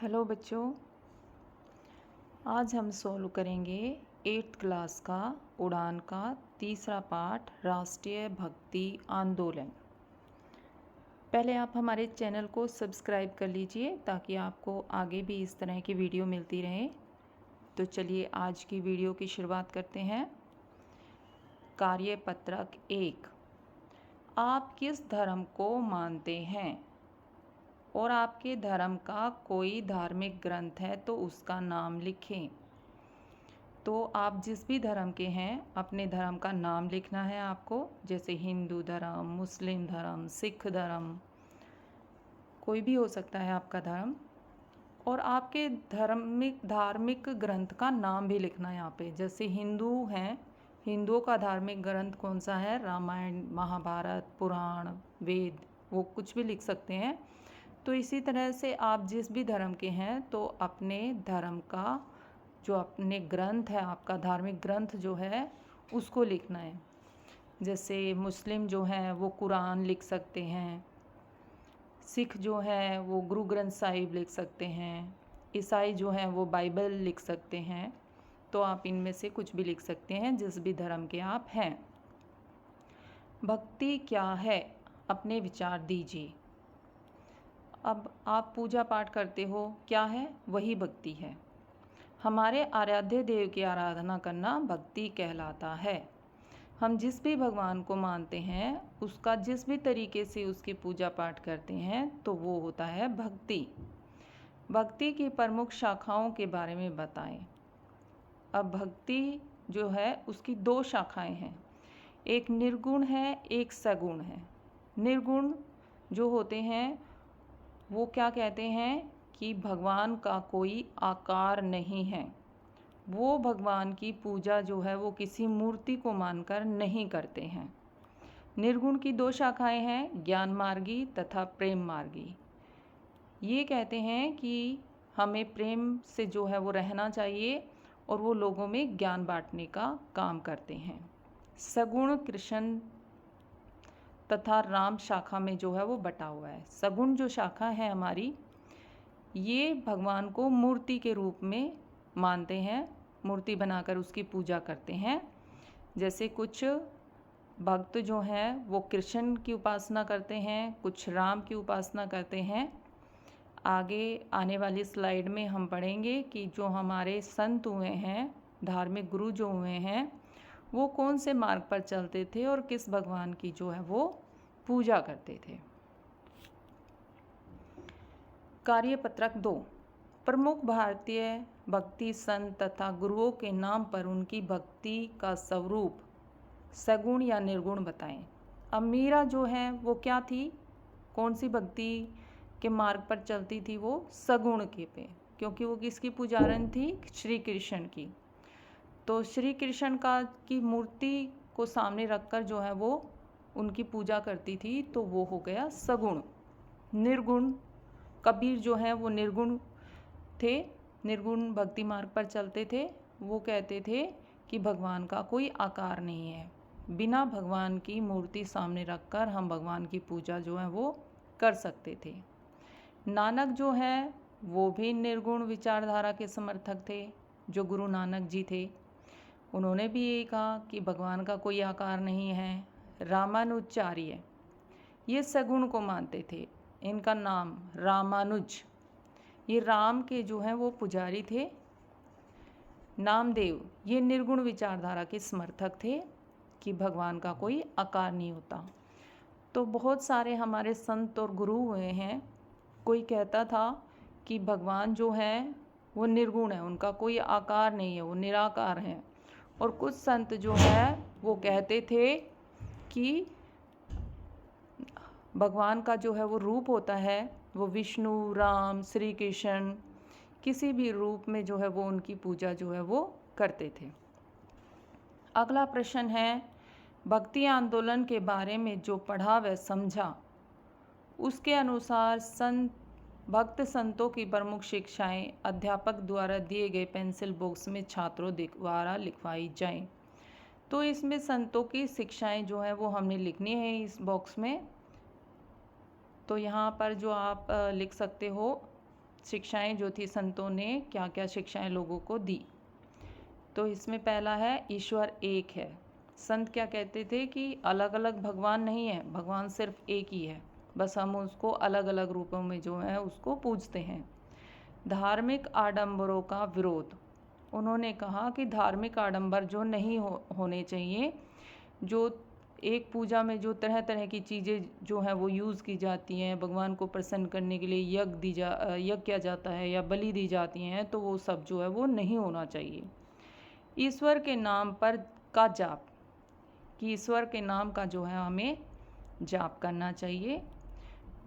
Hello बच्चों, आज हम सॉल्व करेंगे 8th क्लास का उड़ान का तीसरा पाठ राष्ट्रीय भक्ति आंदोलन। पहले आप हमारे चैनल को सब्सक्राइब कर लीजिए ताकि आपको आगे भी इस तरह की वीडियो मिलती रहे। तो चलिए आज की वीडियो की शुरुआत करते हैं। कार्यपत्रक 1, आप किस धर्म को मानते हैं और आपके धर्म का कोई धार्मिक ग्रंथ है तो उसका नाम लिखें। तो आप जिस भी धर्म के हैं अपने धर्म का नाम लिखना है आपको, जैसे हिंदू धर्म, मुस्लिम धर्म, सिख धर्म, कोई भी हो सकता है आपका धर्म। और आपके धार्मिक ग्रंथ का नाम भी लिखना है यहाँ पे। जैसे हिंदू हैं, हिंदुओं का धार्मिक ग्रंथ कौन सा है, रामायण, महाभारत, पुराण, वेद, वो कुछ भी लिख सकते हैं। तो इसी तरह से आप जिस भी धर्म के हैं तो अपने धर्म का जो अपने ग्रंथ है, आपका धार्मिक ग्रंथ जो है उसको लिखना है। जैसे मुस्लिम जो हैं वो कुरान लिख सकते हैं, सिख जो हैं वो गुरु ग्रंथ साहिब लिख सकते हैं, ईसाई जो हैं वो बाइबल लिख सकते हैं। तो आप इनमें से कुछ भी लिख सकते हैं जिस भी धर्म के आप हैं। भक्ति क्या है, अपने विचार दीजिए। अब आप पूजा पाठ करते हो, क्या है, वही भक्ति है। हमारे आराध्य देव की आराधना करना भक्ति कहलाता है। हम जिस भी भगवान को मानते हैं उसका जिस भी तरीके से उसकी पूजा पाठ करते हैं तो वो होता है भक्ति। भक्ति की प्रमुख शाखाओं के बारे में बताएं। अब भक्ति जो है उसकी 2 शाखाएं हैं, एक निर्गुण है, एक सगुण है। निर्गुण जो होते हैं वो क्या कहते हैं कि भगवान का कोई आकार नहीं है, वो भगवान की पूजा जो है वो किसी मूर्ति को मानकर नहीं करते हैं। निर्गुण की 2 शाखाएं हैं, ज्ञान मार्गी तथा प्रेम मार्गी। ये कहते हैं कि हमें प्रेम से जो है वो रहना चाहिए और वो लोगों में ज्ञान बांटने का काम करते हैं। सगुण कृष्ण तथा राम शाखा में जो है वो बटा हुआ है। सगुण जो शाखा है हमारी, ये भगवान को मूर्ति के रूप में मानते हैं, मूर्ति बनाकर उसकी पूजा करते हैं। जैसे कुछ भक्त जो हैं वो कृष्ण की उपासना करते हैं, कुछ राम की उपासना करते हैं। आगे आने वाली स्लाइड में हम पढ़ेंगे कि जो हमारे संत हुए हैं, धार्मिक गुरु जो हुए हैं, वो कौन से मार्ग पर चलते थे और किस भगवान की जो है वो पूजा करते थे। कार्यपत्रक 2, प्रमुख भारतीय भक्ति संत तथा गुरुओं के नाम पर उनकी भक्ति का स्वरूप सगुण या निर्गुण बताएं। अब मीरा जो है वो क्या थी, कौन सी भक्ति के मार्ग पर चलती थी, वो सगुण के पे, क्योंकि वो किसकी पुजारन थी, श्री कृष्ण की। तो श्री कृष्ण की मूर्ति को सामने रखकर जो है वो उनकी पूजा करती थी, तो वो हो गया सगुण। निर्गुण कबीर जो है वो निर्गुण थे, निर्गुण भक्ति मार्ग पर चलते थे। वो कहते थे कि भगवान का कोई आकार नहीं है, बिना भगवान की मूर्ति सामने रखकर हम भगवान की पूजा जो है वो कर सकते थे। नानक जो है वो भी निर्गुण विचारधारा के समर्थक थे, जो गुरु नानक जी थे। उन्होंने भी यही कहा कि भगवान का कोई आकार नहीं है। रामानुजाचार्य ये सगुण को मानते थे, इनका नाम रामानुज, ये राम के जो हैं वो पुजारी थे। नामदेव ये निर्गुण विचारधारा के समर्थक थे कि भगवान का कोई आकार नहीं होता। तो बहुत सारे हमारे संत और गुरु हुए हैं। कोई कहता था कि भगवान जो है वो निर्गुण है, उनका कोई आकार नहीं है, वो निराकार हैं। और कुछ संत जो है वो कहते थे कि भगवान का जो है वो रूप होता है वो विष्णु, राम, श्री कृष्ण, किसी भी रूप में जो है वो उनकी पूजा जो है वो करते थे। अगला प्रश्न है, भक्ति आंदोलन के बारे में जो पढ़ा व समझा उसके अनुसार भक्त संतों की प्रमुख शिक्षाएं अध्यापक द्वारा दिए गए पेंसिल बॉक्स में छात्रों द्वारा लिखवाई जाएं। तो इसमें संतों की शिक्षाएं जो है वो हमने लिखनी है इस बॉक्स में। तो यहाँ पर जो आप लिख सकते हो, शिक्षाएं जो थी, संतों ने क्या क्या शिक्षाएं लोगों को दी। तो इसमें पहला है ईश्वर एक है। संत क्या कहते थे कि अलग अलग भगवान नहीं है, भगवान सिर्फ एक ही है, बस हम उसको अलग अलग रूपों में जो है उसको पूजते हैं। धार्मिक आडंबरों का विरोध। उन्होंने कहा कि धार्मिक आडंबर जो नहीं होने चाहिए, जो एक पूजा में जो तरह तरह की चीज़ें जो हैं वो यूज़ की जाती हैं, भगवान को प्रसन्न करने के लिए यज्ञ किया जाता है या बलि दी जाती हैं, तो वो सब जो है वो नहीं होना चाहिए। ईश्वर के नाम पर का जाप, कि ईश्वर के नाम का जो है हमें जाप करना चाहिए।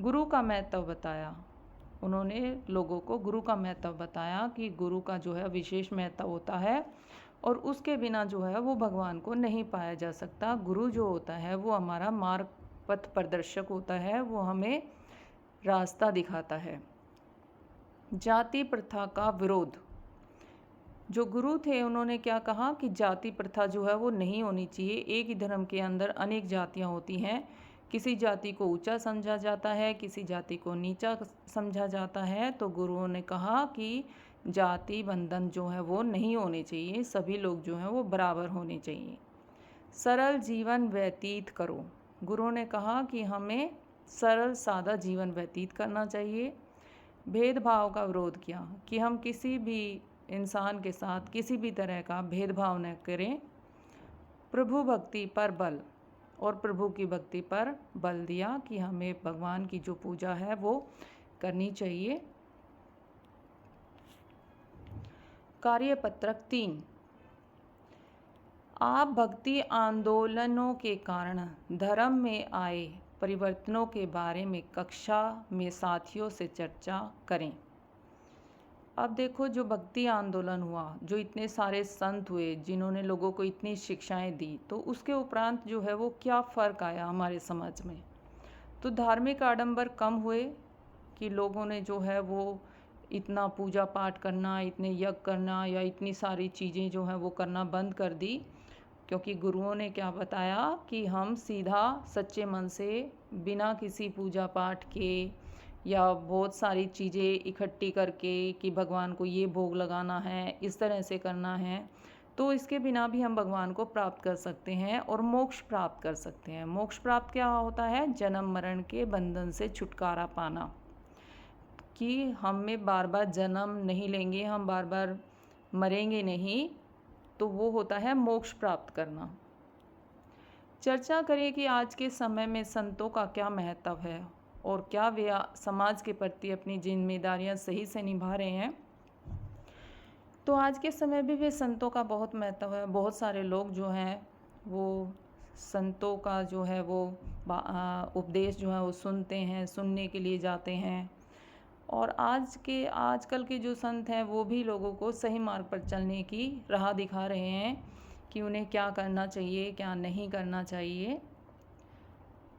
गुरु का महत्व बताया, उन्होंने लोगों को गुरु का महत्व बताया कि गुरु का जो है विशेष महत्व होता है और उसके बिना जो है वो भगवान को नहीं पाया जा सकता। गुरु जो होता है वो हमारा मार्ग पथ प्रदर्शक होता है, वो हमें रास्ता दिखाता है। जाति प्रथा का विरोध। जो गुरु थे उन्होंने क्या कहा कि जाति प्रथा जो है वो नहीं होनी चाहिए। एक ही धर्म के अंदर अनेक जातियाँ होती हैं, किसी जाति को ऊंचा समझा जाता है, किसी जाति को नीचा समझा जाता है। तो गुरुओं ने कहा कि जाति बंधन जो है वो नहीं होने चाहिए, सभी लोग जो हैं वो बराबर होने चाहिए। सरल जीवन व्यतीत करो। गुरुओं ने कहा कि हमें सरल सादा जीवन व्यतीत करना चाहिए। भेदभाव का विरोध किया कि हम किसी भी इंसान के साथ किसी भी तरह का भेदभाव न करें। प्रभु भक्ति पर बल, और प्रभु की भक्ति पर बल दिया कि हमें भगवान की जो पूजा है वो करनी चाहिए। कार्यपत्रक 3। आप भक्ति आंदोलनों के कारण धर्म में आए परिवर्तनों के बारे में कक्षा में साथियों से चर्चा करें। अब देखो, जो भक्ति आंदोलन हुआ, जो इतने सारे संत हुए जिन्होंने लोगों को इतनी शिक्षाएं दी, तो उसके उपरांत जो है वो क्या फ़र्क आया हमारे समाज में। तो धार्मिक आडंबर कम हुए कि लोगों ने जो है वो इतना पूजा पाठ करना, इतने यज्ञ करना या इतनी सारी चीज़ें जो हैं वो करना बंद कर दी, क्योंकि गुरुओं ने क्या बताया कि हम सीधा सच्चे मन से बिना किसी पूजा पाठ के या बहुत सारी चीज़ें इकट्ठी करके कि भगवान को ये भोग लगाना है, इस तरह से करना है, तो इसके बिना भी हम भगवान को प्राप्त कर सकते हैं और मोक्ष प्राप्त कर सकते हैं। मोक्ष प्राप्त क्या होता है? जन्म मरण के बंधन से छुटकारा पाना, कि हम में बार बार जन्म नहीं लेंगे, हम बार बार मरेंगे नहीं, तो वो होता है मोक्ष प्राप्त करना। चर्चा करें कि आज के समय में संतों का क्या महत्व है और क्या वे समाज के प्रति अपनी जिम्मेदारियां सही से निभा रहे हैं। तो आज के समय में भी संतों का बहुत महत्व है। बहुत सारे लोग जो हैं वो संतों का जो है वो उपदेश जो है वो सुनते हैं, सुनने के लिए जाते हैं। और आजकल के जो संत हैं वो भी लोगों को सही मार्ग पर चलने की राह दिखा रहे हैं कि उन्हें क्या करना चाहिए, क्या नहीं करना चाहिए।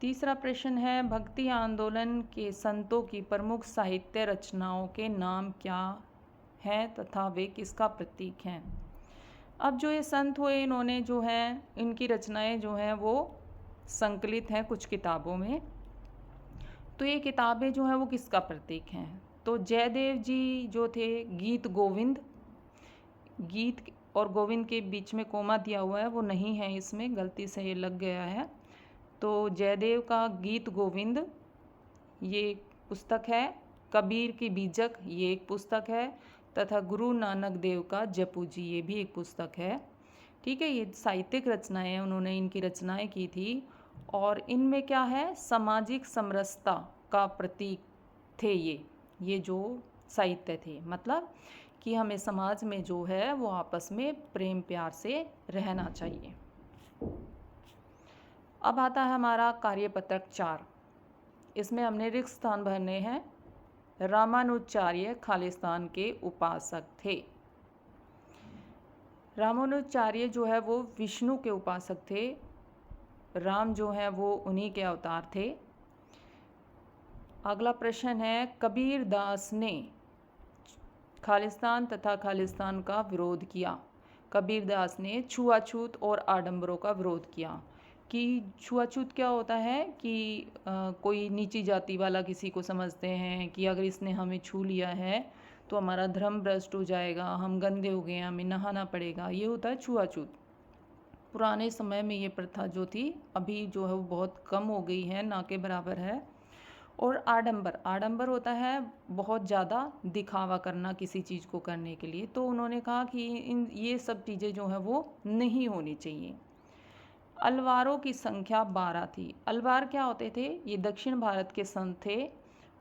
तीसरा प्रश्न है, भक्ति आंदोलन के संतों की प्रमुख साहित्य रचनाओं के नाम क्या हैं तथा वे किसका प्रतीक हैं। अब जो ये संत हुए, इन्होंने जो है इनकी रचनाएं जो हैं वो संकलित हैं कुछ किताबों में। तो ये किताबें जो हैं वो किसका प्रतीक हैं? तो जयदेव जी जो थे, गीत गोविंद, गीत और गोविंद के बीच में कोमा दिया हुआ है, वो नहीं है, इसमें गलती से ये लग गया है। तो जयदेव का गीत गोविंद ये पुस्तक है। कबीर की बीजक ये एक पुस्तक है, तथा गुरु नानक देव का जपू जी ये भी एक पुस्तक है। ठीक है, ये साहित्यिक रचनाएं हैं, उन्होंने इनकी रचनाएं की थी। और इनमें क्या है, सामाजिक समरसता का प्रतीक थे ये जो साहित्य थे, मतलब कि हमें समाज में जो है वो आपस में प्रेम प्यार से रहना चाहिए। अब आता है हमारा कार्यपत्रक 4। इसमें हमने रिक्त स्थान भरने हैं। रामानुजाचार्य खालिस्तान के उपासक थे। रामानुजाचार्य जो है वो विष्णु के उपासक थे। राम जो है वो उन्हीं के अवतार थे। अगला प्रश्न है, कबीर दास ने खालिस्तान तथा खालिस्तान का विरोध किया। कबीर दास ने छुआछूत और आडंबरों का विरोध किया। कि छुआछूत क्या होता है कि कोई नीची जाति वाला किसी को समझते हैं कि अगर इसने हमें छू लिया है तो हमारा धर्म भ्रष्ट हो जाएगा, हम गंदे हो गए, हमें नहाना पड़ेगा। ये होता है छुआछूत। पुराने समय में ये प्रथा जो थी, अभी जो है वो बहुत कम हो गई है, ना के बराबर है। और आडंबर, आडंबर होता है बहुत ज़्यादा दिखावा करना किसी चीज़ को करने के लिए। तो उन्होंने कहा कि ये सब चीज़ें जो है वो नहीं होनी चाहिए। अलवारों की संख्या 12 थी। अलवार क्या होते थे? ये दक्षिण भारत के संत थे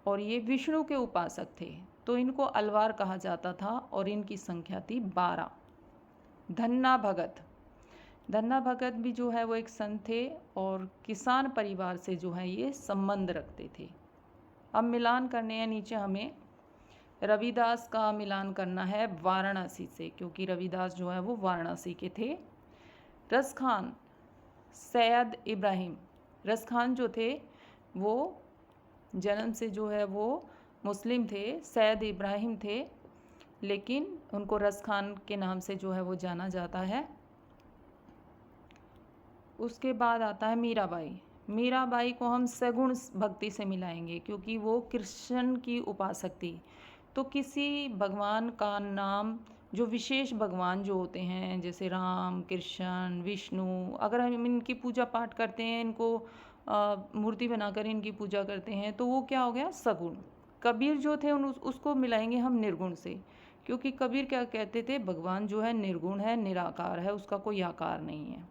और ये विष्णु के उपासक थे, तो इनको अलवार कहा जाता था और इनकी संख्या थी 12। धन्ना भगत, धन्ना भगत भी जो है वो एक संत थे और किसान परिवार से जो है ये संबंध रखते थे। अब मिलान करने हैं, नीचे हमें रविदास का मिलान करना है वाराणसी से, क्योंकि रविदास जो है वो वाराणसी के थे। रसखान, सैयद इब्राहिम, रसखान जो थे वो जन्म से जो है वो मुस्लिम थे, सैयद इब्राहिम थे, लेकिन उनको रसखान के नाम से जो है वो जाना जाता है। उसके बाद आता है मीराबाई। मीराबाई को हम सगुण भक्ति से मिलाएंगे क्योंकि वो कृष्ण की उपासक थी। तो किसी भगवान का नाम, जो विशेष भगवान जो होते हैं जैसे राम, कृष्ण, विष्णु, अगर हम इनकी पूजा पाठ करते हैं, इनको मूर्ति बनाकर इनकी पूजा करते हैं, तो वो क्या हो गया? सगुण। कबीर जो थे उसको मिलाएंगे हम निर्गुण से, क्योंकि कबीर क्या कहते थे? भगवान जो है निर्गुण है, निराकार है, उसका कोई आकार नहीं है।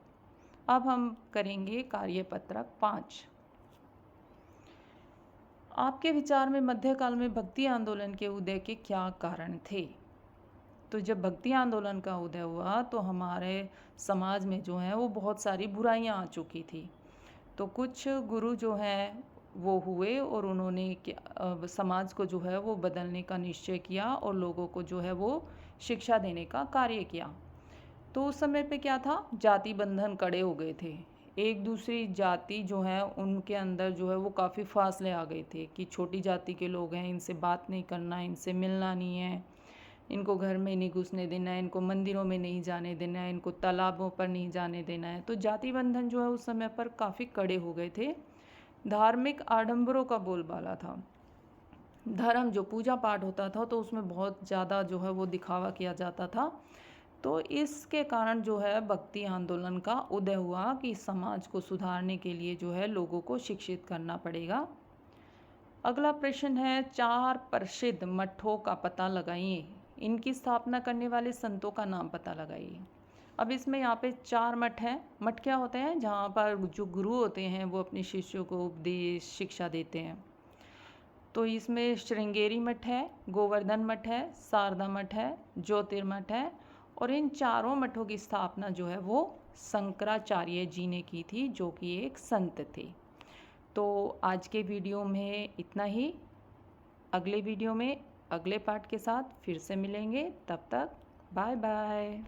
अब हम करेंगे कार्यपत्रक 5। आपके विचार में मध्यकाल में भक्ति आंदोलन के उदय के क्या कारण थे? तो जब भक्ति आंदोलन का उदय हुआ तो हमारे समाज में जो है वो बहुत सारी बुराइयां आ चुकी थी। तो कुछ गुरु जो हैं वो हुए और उन्होंने समाज को जो है वो बदलने का निश्चय किया और लोगों को जो है वो शिक्षा देने का कार्य किया। तो उस समय पे क्या था? जाति बंधन कड़े हो गए थे। एक दूसरी जाति जो है उनके अंदर जो है वो काफ़ी फासले आ गए थे कि छोटी जाति के लोग हैं, इनसे बात नहीं करना, इनसे मिलना नहीं है, इनको घर में नहीं घुसने देना है, इनको मंदिरों में नहीं जाने देना है, इनको तालाबों पर नहीं जाने देना है। तो जाति बंधन जो है उस समय पर काफ़ी कड़े हो गए थे। धार्मिक आडंबरों का बोलबाला था। धर्म जो पूजा पाठ होता था तो उसमें बहुत ज़्यादा जो है वो दिखावा किया जाता था। तो इसके कारण जो है भक्ति आंदोलन का उदय हुआ कि समाज को सुधारने के लिए जो है लोगों को शिक्षित करना पड़ेगा। अगला प्रश्न है, 4 प्रसिद्ध मठों का पता लगाइए। इनकी स्थापना करने वाले संतों का नाम पता लगाइए। अब इसमें यहाँ पे 4 मठ हैं। मठ क्या होते हैं? जहाँ पर जो गुरु होते हैं वो अपने शिष्यों को उपदेश शिक्षा देते हैं। तो इसमें श्रृंगेरी मठ है, गोवर्धन मठ है, शारदा मठ है, ज्योतिर्मठ है, और इन चारों मठों की स्थापना जो है वो शंकराचार्य जी ने की थी, जो कि एक संत थे। तो आज के वीडियो में इतना ही। अगले वीडियो में अगले पार्ट के साथ फिर से मिलेंगे। तब तक बाय बाय।